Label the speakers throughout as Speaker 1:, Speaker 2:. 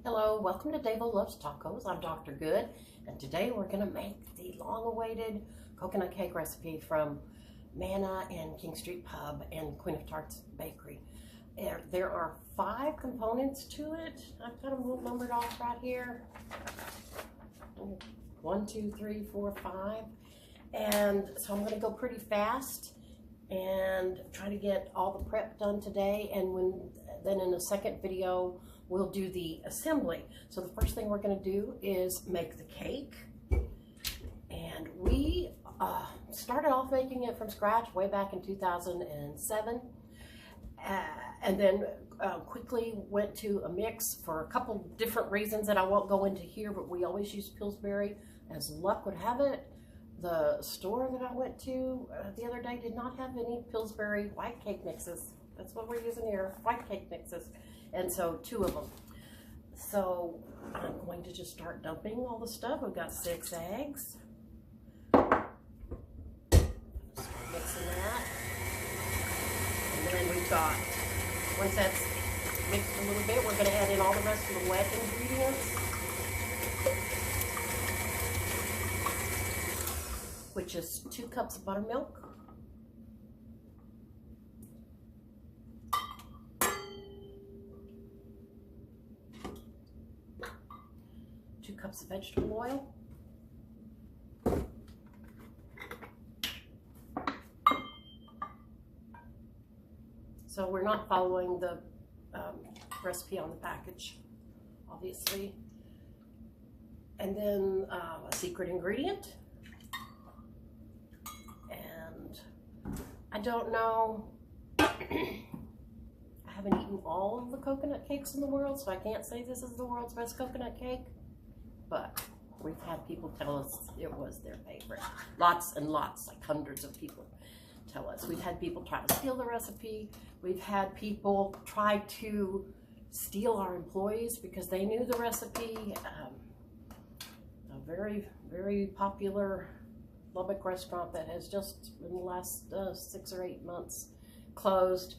Speaker 1: Hello, welcome to Davo Loves Tacos. I'm Dr. Good, and today we're going to make the long-awaited coconut cake recipe from Manna and King Street Pub and Queen of Tarts Bakery. There are 5 components to it. I've got them numbered off right here. 1, 2, 3, 4, 5. And so I'm going to go pretty fast and try to get all the prep done today, and then in a second video we'll do the assembly. So the first thing we're going to do is make the cake, and we started off making it from scratch way back in 2007, and then quickly went to a mix for a couple different reasons that I won't go into here, but we always use Pillsbury. As luck would have it, the store that I went to the other day did not have any Pillsbury white cake mixes. That's what we're using here, white cake mixes. And so 2 of them. So I'm going to just start dumping all the stuff. We've got 6 eggs. Start mixing that. And then we've got, once that's mixed a little bit, we're going to add in all the rest of the wet ingredients, which is 2 cups of buttermilk, 2 cups of vegetable oil, so we're not following the recipe on the package, obviously. And then a secret ingredient. I don't know, I haven't eaten all of the coconut cakes in the world, so I can't say this is the world's best coconut cake, but we've had people tell us it was their favorite. Lots and lots, like hundreds of people tell us. We've had people try to steal the recipe. We've had people try to steal our employees because they knew the recipe. A very, very popular Lubbock restaurant that has just in the last 6 or 8 months closed.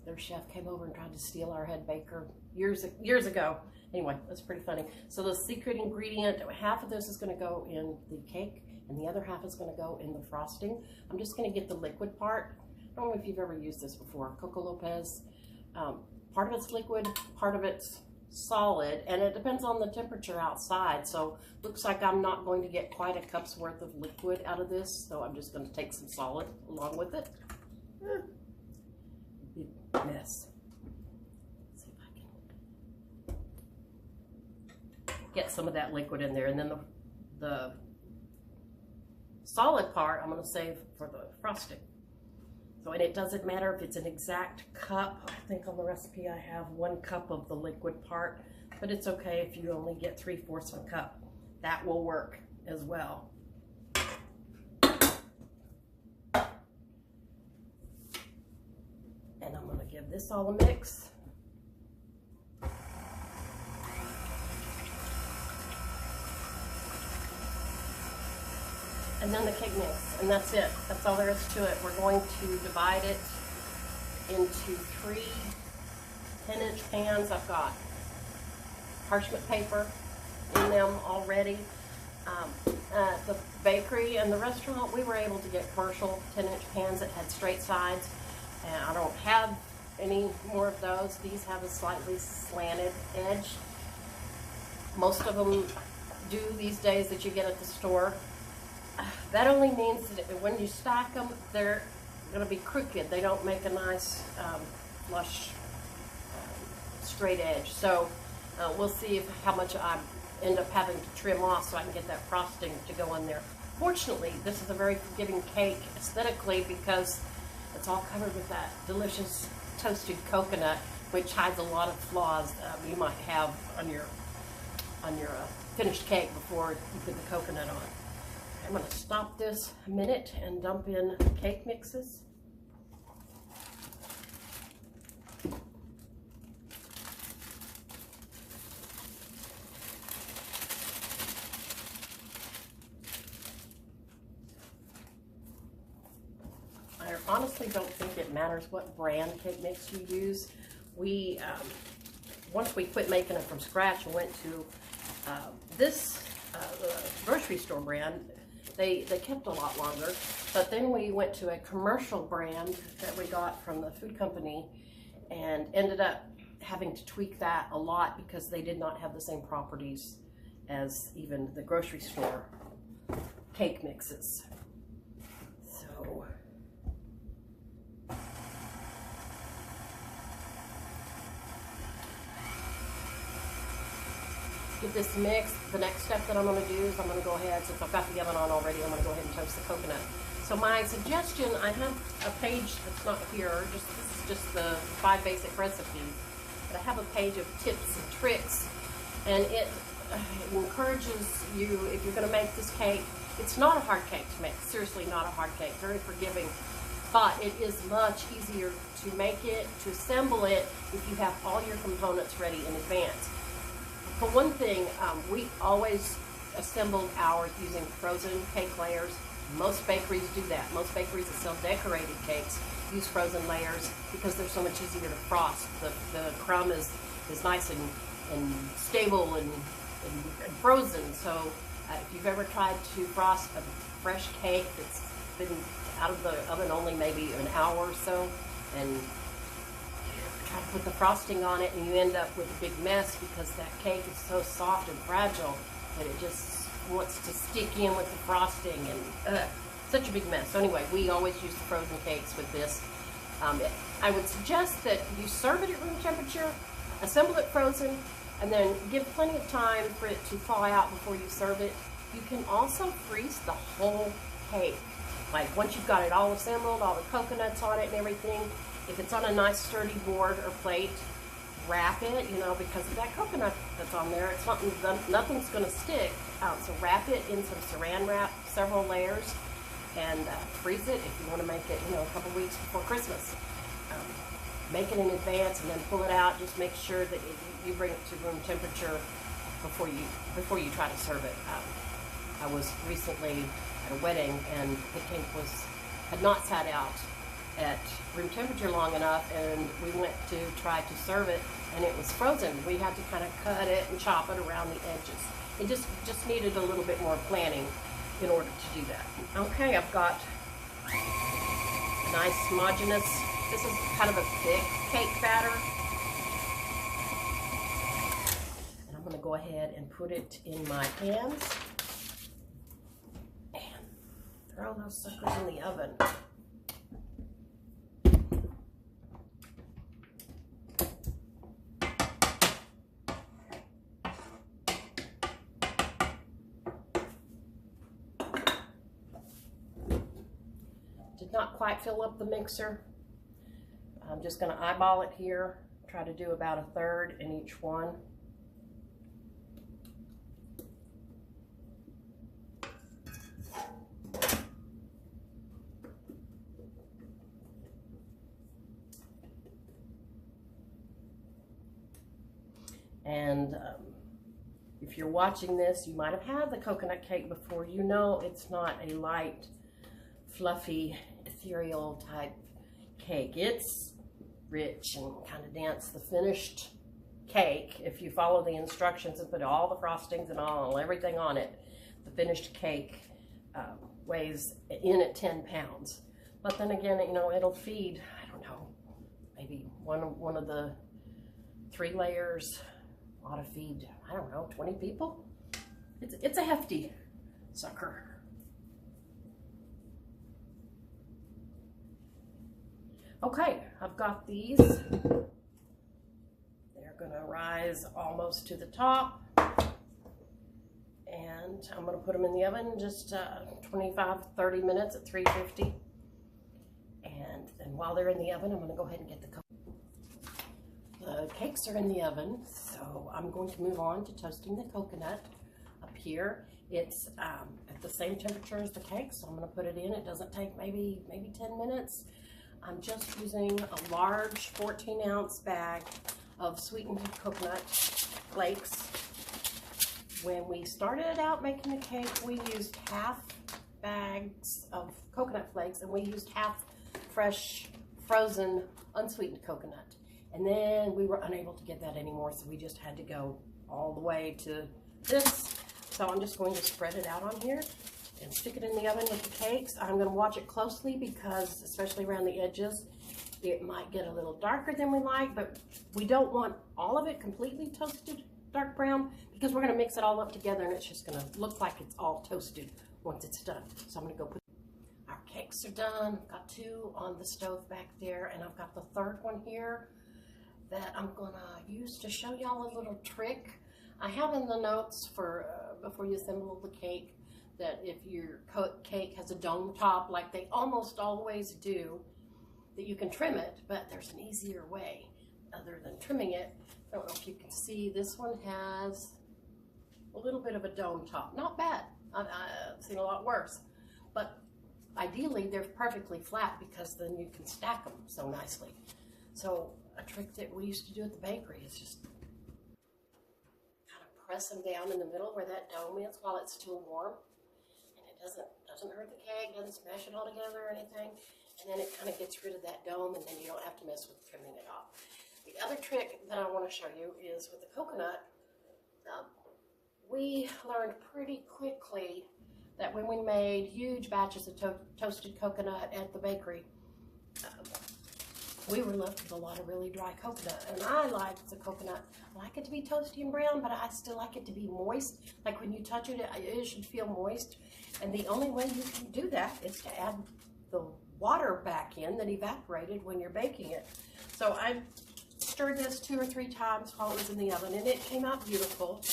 Speaker 1: Their chef came over and tried to steal our head baker years ago. Anyway, that's pretty funny. So the secret ingredient, half of this is going to go in the cake and the other half is going to go in the frosting. I'm just going to get the liquid part. I don't know if you've ever used this before. Coco Lopez. Part of it's liquid, part of it's solid, and it depends on the temperature outside. So looks like I'm not going to get quite a cup's worth of liquid out of this, so I'm just going to take some solid along with it. Big mess. Let's see if I can get some of that liquid in there, and then the solid part I'm going to save for the frosting. So, and it doesn't matter if it's an exact cup. I think on the recipe I have 1 cup of the liquid part, but it's okay if you only get 3/4 of a cup. That will work as well. And I'm going to give this all a mix. And then the cake mix, and that's it. That's all there is to it. We're going to divide it into 3 10-inch pans. I've got parchment paper in them already. At the bakery and the restaurant, we were able to get commercial 10-inch pans that had straight sides, and I don't have any more of those. These have a slightly slanted edge. Most of them do these days that you get at the store. That only means that when you stack them, they're going to be crooked. They don't make a nice, flush, straight edge. So we'll see how much I end up having to trim off so I can get that frosting to go in there. Fortunately, this is a very forgiving cake aesthetically because it's all covered with that delicious toasted coconut, which hides a lot of flaws you might have on your finished cake before you put the coconut on. I'm going to stop this a minute and dump in cake mixes. I honestly don't think it matters what brand cake mix you use. We once we quit making it from scratch and went to this grocery store brand, they kept a lot longer. But then we went to a commercial brand that we got from the food company and ended up having to tweak that a lot because they did not have the same properties as even the grocery store cake mixes. So get this mixed. The next step that I'm going to do is I'm going to go ahead, since I've got the oven on already, I'm going to go ahead and toast the coconut. So my suggestion, I have a page that's not here, this is just the 5 basic recipes, but I have a page of tips and tricks, and it encourages you, if you're going to make this cake, it's not a hard cake to make, seriously not a hard cake, very forgiving, but it is much easier to make it, to assemble it, if you have all your components ready in advance. For one thing, we always assembled ours using frozen cake layers. Most bakeries do that. Most bakeries that sell decorated cakes use frozen layers because they're so much easier to frost. The crumb is nice and stable and frozen. So if you've ever tried to frost a fresh cake that's been out of the oven only maybe an hour or so, and try to put the frosting on it, and you end up with a big mess because that cake is so soft and fragile that it just wants to stick in with the frosting, and such a big mess. So anyway, we always use the frozen cakes with this. I would suggest that you serve it at room temperature, assemble it frozen, and then give plenty of time for it to thaw out before you serve it. You can also freeze the whole cake. Like once you've got it all assembled, all the coconuts on it and everything, if it's on a nice sturdy board or plate, wrap it, you know, because of that coconut that's on there, it's nothing's going to stick. So wrap it in some saran wrap, several layers, and freeze it if you want to make it, you know, a couple weeks before Christmas. Make it in advance and then pull it out. Just make sure that you bring it to room temperature before you try to serve it. I was recently at a wedding and the cake had not sat out at room temperature long enough, and we went to try to serve it and it was frozen. We had to kind of cut it and chop it around the edges. It just needed a little bit more planning in order to do that. Okay, I've got a nice homogeneous, this is kind of a thick cake batter. And I'm going to go ahead and put it in my pans and throw those suckers in the oven. Did not quite fill up the mixer. I'm just going to eyeball it here. Try to do about 1/3 in each one. And if you're watching this, you might have had the coconut cake before. You know it's not a light, fluffy, ethereal type cake. It's rich and kind of dense. The finished cake, if you follow the instructions and put all the frostings and everything on it, the finished cake weighs in at 10 pounds. But then again, you know, it'll feed, I don't know, maybe one of the 3 layers ought to feed, I don't know, 20 people. It's a hefty sucker. Okay, I've got these. They're gonna rise almost to the top. And I'm gonna put them in the oven just 25-30 minutes at 350. And then while they're in the oven, I'm gonna go ahead and get the cakes are in the oven. So I'm going to move on to toasting the coconut up here. It's at the same temperature as the cake, so I'm gonna put it in. It doesn't take maybe 10 minutes. I'm just using a large 14-ounce bag of sweetened coconut flakes. When we started out making the cake, we used half bags of coconut flakes, and we used half fresh, frozen, unsweetened coconut. And then we were unable to get that anymore, so we just had to go all the way to this. So I'm just going to spread it out on here and stick it in the oven with the cakes. I'm going to watch it closely because, especially around the edges, it might get a little darker than we like, but we don't want all of it completely toasted dark brown because we're going to mix it all up together and it's just going to look like it's all toasted once it's done. So I'm going to go put our cakes are done. I've got 2 on the stove back there, and I've got the 3rd one here that I'm going to use to show y'all a little trick. I have in the notes for before you assemble the cake that if your cake has a dome top, like they almost always do, that you can trim it, but there's an easier way other than trimming it. I don't know if you can see, this one has a little bit of a dome top. Not bad. I've seen a lot worse. But ideally, they're perfectly flat because then you can stack them so nicely. So a trick that we used to do at the bakery is just kind of press them down in the middle where that dome is while it's still warm. And it doesn't hurt the cake, doesn't smash it all together or anything. And then it kind of gets rid of that dome, and then you don't have to mess with trimming it off. The other trick that I want to show you is with the coconut. We learned pretty quickly that when we made huge batches of toasted coconut at the bakery, we were left with a lot of really dry coconut. And I like the coconut. I like it to be toasty and brown, but I still like it to be moist. Like when you touch it, it should feel moist. And the only way you can do that is to add the water back in that evaporated when you're baking it. So I stirred this 2 or 3 times while it was in the oven, and it came out beautiful.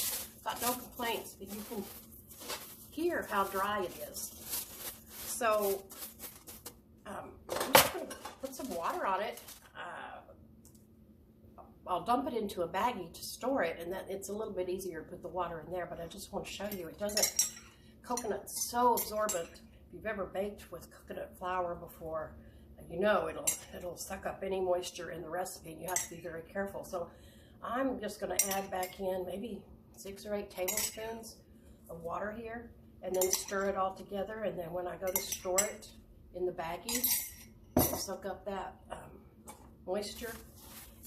Speaker 1: Got no complaints, but you can hear how dry it is. So I'm just going to put some water on it. I'll dump it into a baggie to store it, and that it's a little bit easier to put the water in there, but I just want to show you it doesn't, coconut's so absorbent. If you've ever baked with coconut flour before, you know it'll suck up any moisture in the recipe, and you have to be very careful. So I'm just going to add back in maybe 6 or 8 tablespoons of water here, and then stir it all together. And then when I go to store it in the baggie, it'll soak up that moisture,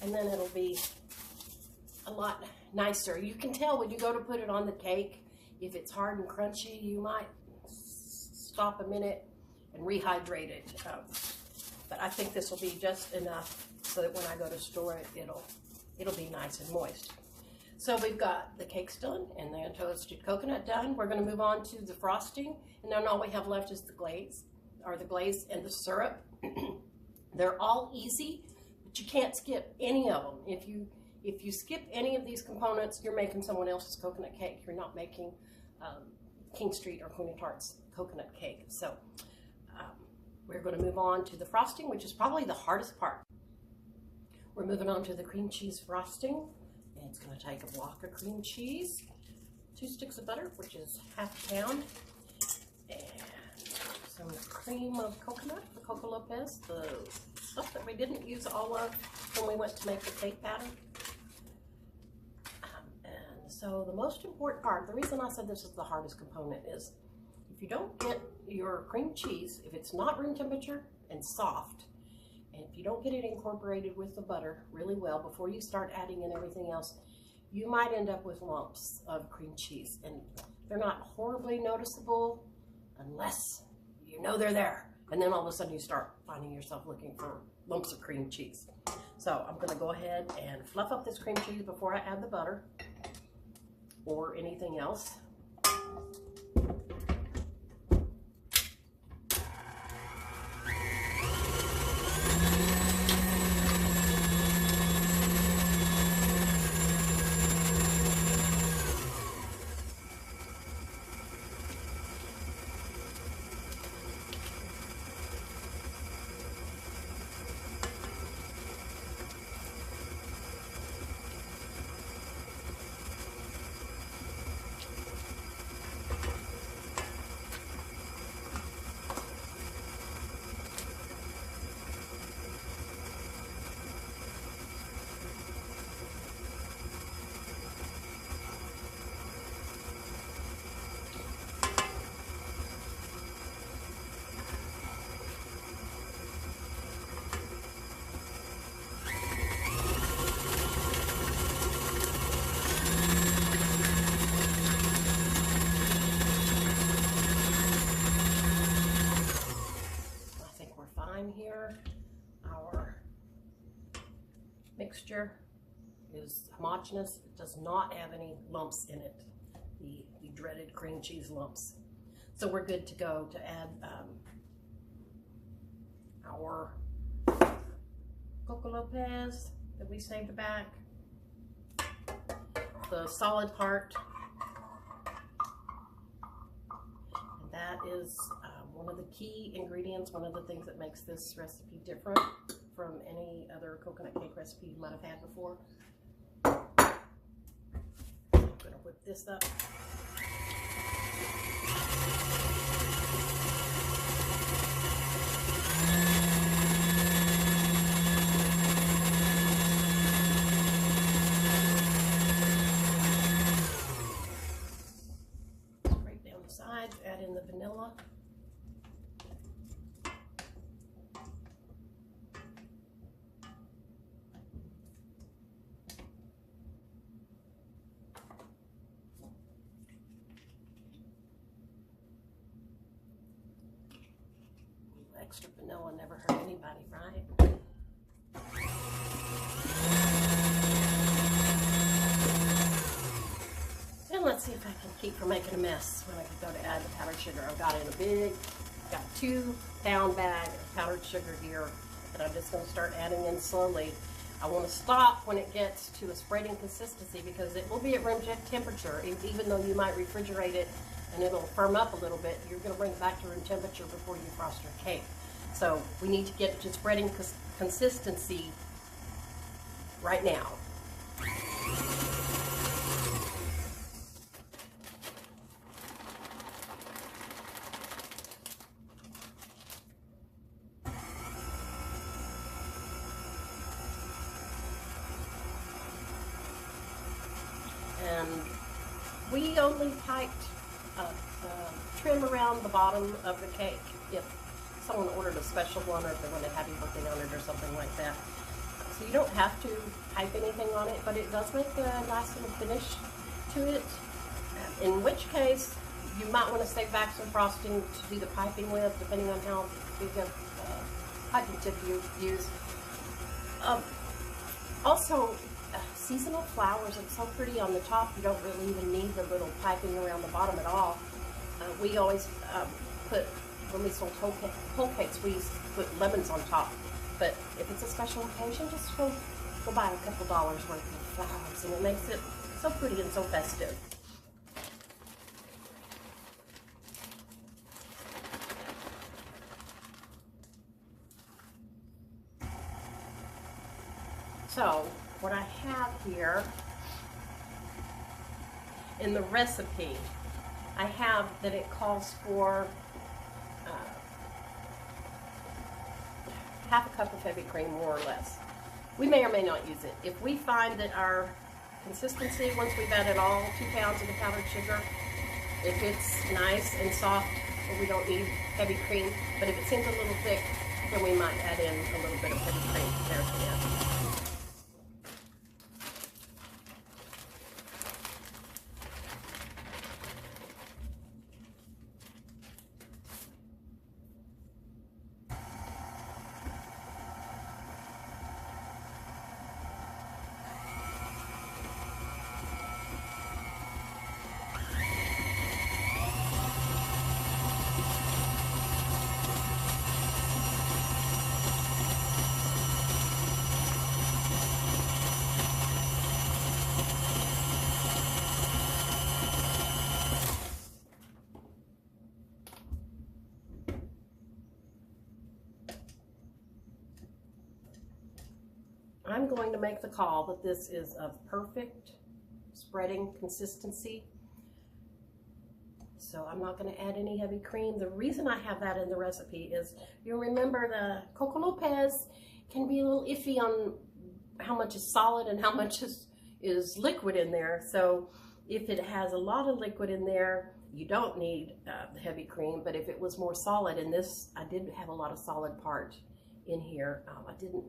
Speaker 1: and then it'll be a lot nicer. You can tell when you go to put it on the cake, if it's hard and crunchy, you might stop a minute and rehydrate it. But I think this will be just enough so that when I go to store it, it'll be nice and moist. So we've got the cakes done and the toasted coconut done. We're going to move on to the frosting, and then all we have left is the glaze and the syrup. They're all easy, but you can't skip any of them. If you skip any of these components, you're making someone else's coconut cake. You're not making King Street or Queen of Tarts coconut cake. So we're going to move on to the frosting, which is probably the hardest part. We're moving on to the cream cheese frosting. And it's going to take a block of cream cheese, 2 sticks of butter, which is ½ a pound, and some cream of coconut, the Coco Lopez, the stuff that we didn't use all of when we went to make the cake batter. And so the most important part, the reason I said this is the hardest component, is if you don't get your cream cheese, if it's not room temperature and soft, and if you don't get it incorporated with the butter really well before you start adding in everything else, you might end up with lumps of cream cheese. And they're not horribly noticeable unless you know they're there. And then all of a sudden you start finding yourself looking for lumps of cream cheese. So I'm going to go ahead and fluff up this cream cheese before I add the butter or anything else. mixture is homogeneous. It does not have any lumps in it, the dreaded cream cheese lumps. So we're good to go to add our Coco Lopez that we saved back, the solid part, and that is one of the key ingredients, one of the things that makes this recipe different from any other coconut cake recipe you might have had before. I'm going to whip this up. Scrape down the sides, add in the vanilla. Extra vanilla never hurt anybody, right? And let's see if I can keep from making a mess when I go to add the powdered sugar. I've got in got a 2-pound bag of powdered sugar here that I'm just going to start adding in slowly. I want to stop when it gets to a spreading consistency because it will be at room temperature. Even though you might refrigerate it and it'll firm up a little bit, you're going to bring it back to room temperature before you frost your cake. So we need to get to spreading consistency right now. And we only piped trim around the bottom of the cake if someone ordered a special one or if they wanted happy birthday on it or something like that. So you don't have to pipe anything on it, but it does make a nice little finish to it. In which case, you might want to save back some frosting to do the piping with, depending on how big of piping tip you use. Also, seasonal flowers are so pretty on the top, you don't really even need the little piping around the bottom at all. We always put, when we sold whole cakes, we used to put lemons on top. But if it's a special occasion, just go buy a couple dollars worth of flowers, and it makes it so pretty and so festive. So, what I have here in the recipe, I have that it calls for half a cup of heavy cream, more or less. We may or may not use it. If we find that our consistency, once we've added all 2 pounds of the powdered sugar, if it's nice and soft, we don't need heavy cream. But if it seems a little thick, then we might add in a little bit of heavy cream there at the end. I'm going to make the call that this is of perfect spreading consistency. So I'm not going to add any heavy cream. The reason I have that in the recipe is, you'll remember the Coco Lopez can be a little iffy on how much is solid and how much is liquid in there. So if it has a lot of liquid in there, you don't need the heavy cream. But if it was more solid, and this, I did have a lot of solid part in here, I didn't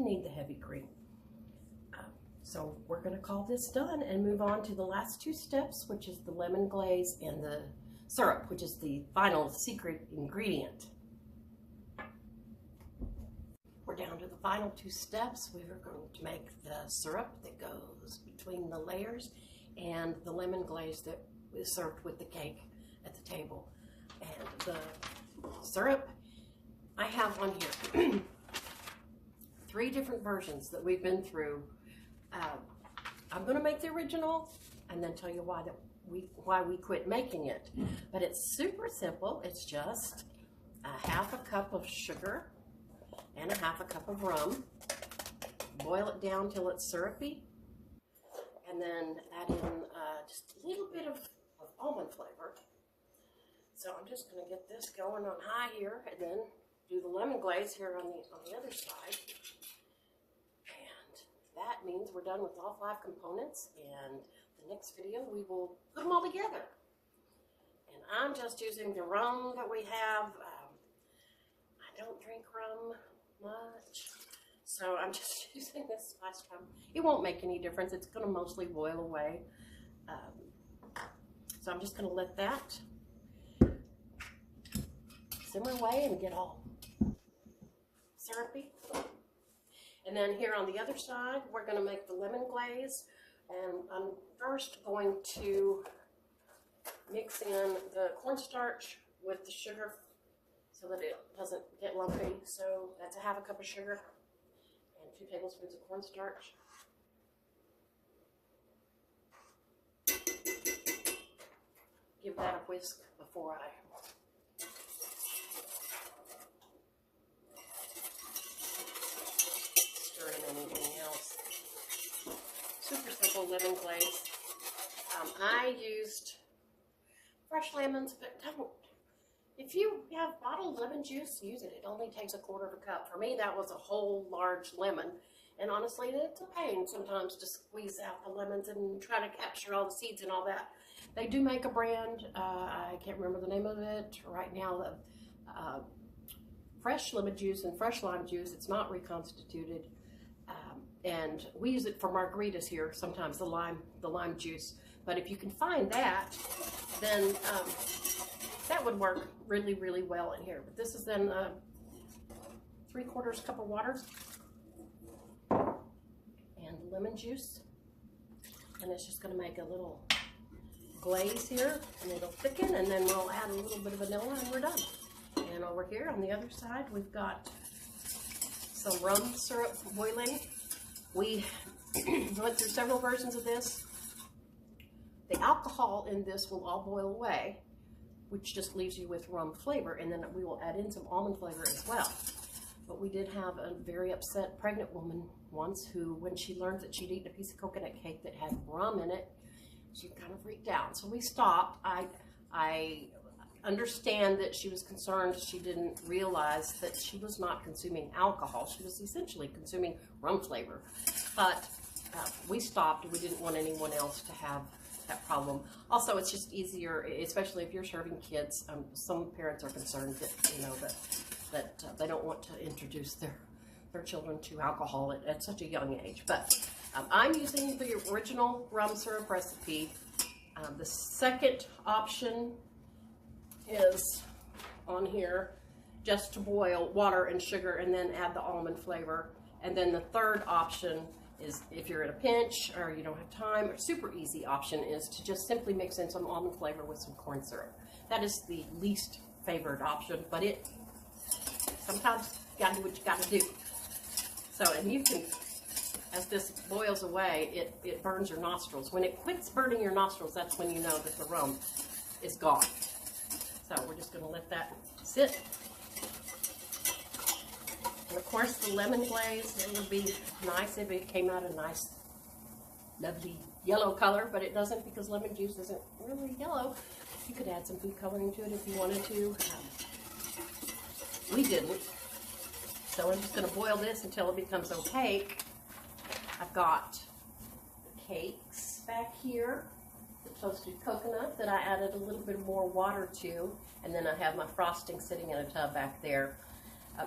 Speaker 1: need the heavy cream. So we're going to call this done and move on to the last 2 steps, which is the lemon glaze and the syrup, which is the final secret ingredient. We're we're down to the final two steps. We are going to make the syrup that goes between the layers and the lemon glaze that is served with the cake at the table. And the syrup, I have on here 3 different versions that we've been through. I'm going to make the original and then tell you why we quit making it. But it's super simple. It's just a half a cup of sugar and a half a cup of rum. Boil it down till it's syrupy, and then add in just a little bit of almond flavor. So I'm just going to get this going on high here, and then do the lemon glaze here on the other side. And that means we're done with all 5 components, and the next video we will put them all together. And I'm just using the rum that we have. I don't drink rum much, so I'm just using this last time. It won't make any difference. It's going to mostly boil away. So I'm just going to let that simmer away and get all syrupy. And then here on the other side, we're going to make the lemon glaze. And I'm first going to mix in the cornstarch with the sugar so that it doesn't get lumpy. So that's a half a cup of sugar and 2 tablespoons of cornstarch. Give that a whisk before I stir in anything else. Super simple lemon glaze. I used fresh lemons, but don't. If you have bottled lemon juice, use it. It only takes a 1/4 cup. For me, that was a whole large lemon. And honestly, it's a pain sometimes to squeeze out the lemons and try to capture all the seeds and all that. They do make a brand. I can't remember the name of it right now. The fresh lemon juice and fresh lime juice. It's not reconstituted. And we use it for margaritas here, sometimes the lime juice. But if you can find that, then that would work really, really well in here. But this is then 3/4 cup of water and lemon juice. And it's just going to make a little glaze here, and it'll thicken, and then we'll add a little bit of vanilla, and we're done. And over here on the other side, we've got some rum syrup boiling. We went through several versions of this. The alcohol in this will all boil away, which just leaves you with rum flavor, and then we will add in some almond flavor as well. But we did have a very upset pregnant woman once who, when she learned that she'd eaten a piece of coconut cake that had rum in it, she kind of freaked out. So we stopped. I understand that she was concerned. She didn't realize that she was not consuming alcohol. She was essentially consuming rum flavor. But we stopped. We didn't want anyone else to have that problem. Also, it's just easier, especially if you're serving kids. Some parents are concerned that they don't want to introduce their children to alcohol at such a young age. But I'm using the original rum syrup recipe. The second option is on here, just to boil water and sugar and then add the almond flavor. And then the third option is, if you're at a pinch or you don't have time, a super easy option is to just simply mix in some almond flavor with some corn syrup. That is the least favored option, but sometimes you gotta do what you gotta do. So, and you can, as this boils away, it burns your nostrils. When it quits burning your nostrils, that's when you know that the rum is gone. So we're just gonna let that sit. And of course, the lemon glaze, it would be nice if it came out a nice, lovely yellow color, but it doesn't because lemon juice isn't really yellow. You could add some food coloring to it if you wanted to. We didn't. So I'm just going to boil this until it becomes opaque. I've got the cakes back here, the toasted coconut that I added a little bit more water to, and then I have my frosting sitting in a tub back there.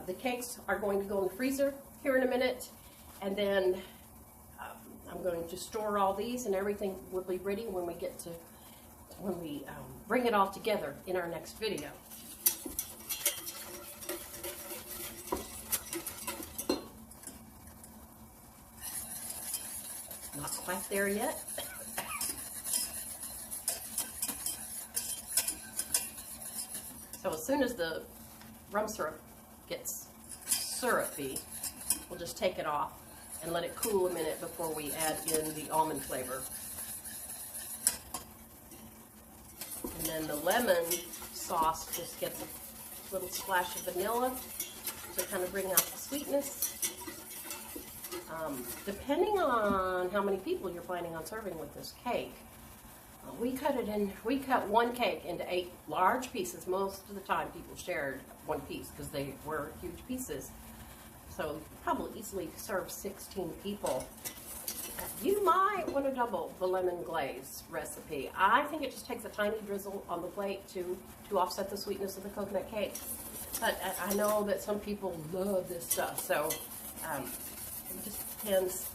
Speaker 1: The cakes are going to go in the freezer here in a minute, and then I'm going to store all these, and everything will be ready when we bring it all together in our next video. Not quite there yet. So as soon as the rum syrup gets syrupy, we'll just take it off and let it cool a minute before we add in the almond flavor. And then the lemon sauce just gets a little splash of vanilla to kind of bring out the sweetness. Depending on how many people you're planning on serving with this cake, we cut one cake into 8 large pieces. Most of the time people shared one piece because they were huge pieces. So you probably easily serve 16 people. You might want to double the lemon glaze recipe. I think it just takes a tiny drizzle on the plate to offset the sweetness of the coconut cake. But I know that some people love this stuff, so it just depends.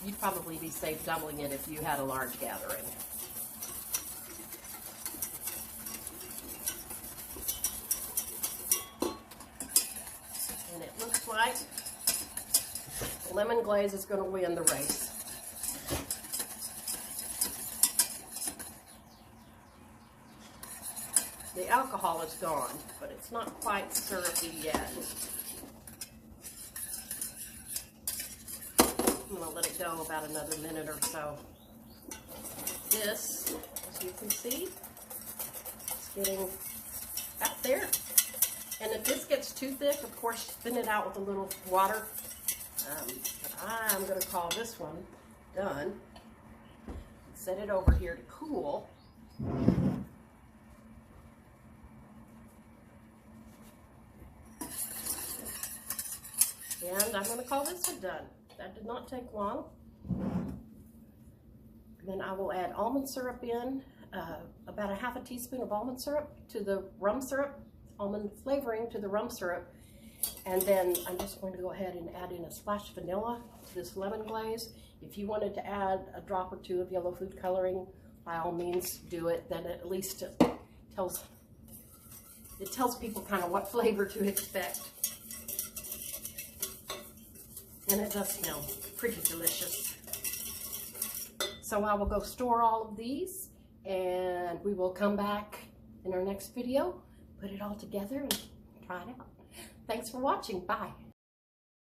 Speaker 1: You'd probably be safe doubling it if you had a large gathering. And it looks like lemon glaze is going to win the race. The alcohol is gone, but it's not quite syrupy yet. I'm going to let it go about another minute or so. This, as you can see, is getting out there. And if this gets too thick, of course, thin it out with a little water. But I'm going to call this one done. Set it over here to cool. And I'm going to call this one done. That did not take long. Then I will add almond syrup in, about a half a teaspoon of almond syrup to the rum syrup, almond flavoring to the rum syrup. And then I'm just going to go ahead and add in a splash of vanilla to this lemon glaze. If you wanted to add a drop or two of yellow food coloring, by all means do it. Then at least it tells people kind of what flavor to expect. And it does smell pretty delicious. So I will go store all of these, and we will come back in our next video, put it all together and try it out. Thanks for watching. Bye.